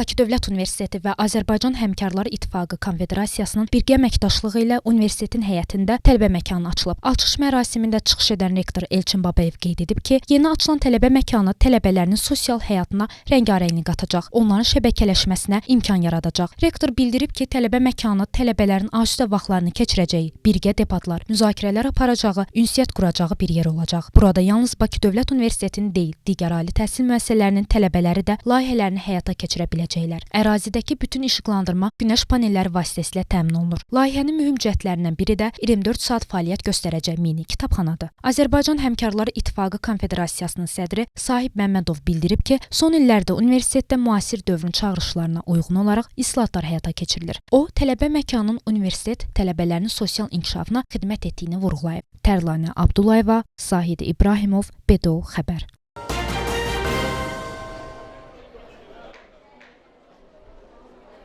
Bakı Dövlət Universiteti və Azərbaycan Həmkarları İttifaqı Konfederasiyasının birgə əməkdaşlığı ilə universitetin həyətində tələbə məkanı açılıb. Açılış mərasimində çıxış edən rektor Elçin Babayev qeyd edib ki, yeni açılan tələbə məkanı tələbələrinin sosial həyatına rəngarənglilik qatacaq, onların şəbəkələşməsinə imkan yaradacaq. Rektor bildirib ki, tələbə məkanı tələbələrin asudə vaxtlarını keçirəcəyi, birgə debatlar, müzakirələr aparacağı, ünsiyyət quracağı bir yer olacaq. Burada yalnız Bakı Dövlət Universitetinin deyil, digər ali təhsil müəssisələrinin tələbələri də layihələrini həyata keçirə biləcəklər. Ərazidəki bütün işıqlandırma günəş panelləri vasitəsilə təmin olunur. Layihənin mühüm cəhətlərindən biri də 24 saat fəaliyyət göstərəcək mini kitabxanadır. Azərbaycan Həmkarları İttifaqı Konfederasiyasının sədri Sahib Məmmədov bildirib ki, son illərdə universitetdə müasir dövrün çağırışlarına uyğun olaraq islahatlar həyata keçirilir. O, tələbə məkanının universitet tələbələrinin sosial inkişafına xidmət etdiyini vurğulayıb. Tərlanə Abdullayeva, Zahid İbrahimov, BDO xəbər.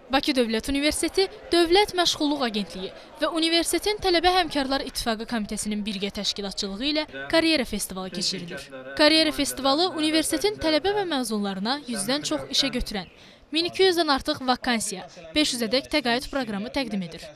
Bakı Dövlət Universiteti, Dövlət Məşğulluq Agentliyi və Universitetin Tələbə Həmkarlar İttifaqı Komitəsinin birgə təşkilatçılığı ilə Karyera Festivalı keçirilir. Karyera Festivalı universitetin tələbə və məzunlarına 100-dən çox işə götürən, 1200-dən artıq vakansiya, 500-ədək təqaüd proqramı təqdim edir.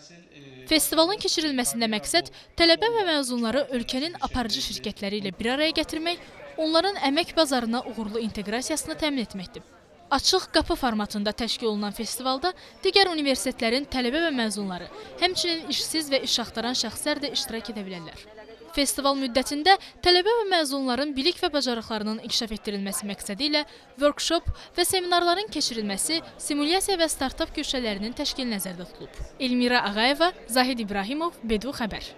Festivalın keçirilməsində məqsəd tələbə və məzunları ölkənin aparıcı şirkətləri ilə bir araya gətirmək, onların əmək bazarına uğurlu inteqrasiyasını təmin etməkdir. Açıq qapı formatında təşkil olunan festivalda digər universitetlərin tələbə və məzunları, həmçinin işsiz və iş axtaran şəxslər də iştirak edə bilərlər. Festival müddətində tələbə və məzunların bilik və bacarıqlarının inkişaf etdirilməsi məqsədi ilə workshop və seminarların keçirilməsi, simulyasiya və startap köşələrinin təşkili nəzərdə tutulub. Elmira Ağayeva, Zahid İbrahimov, BDO xəbər.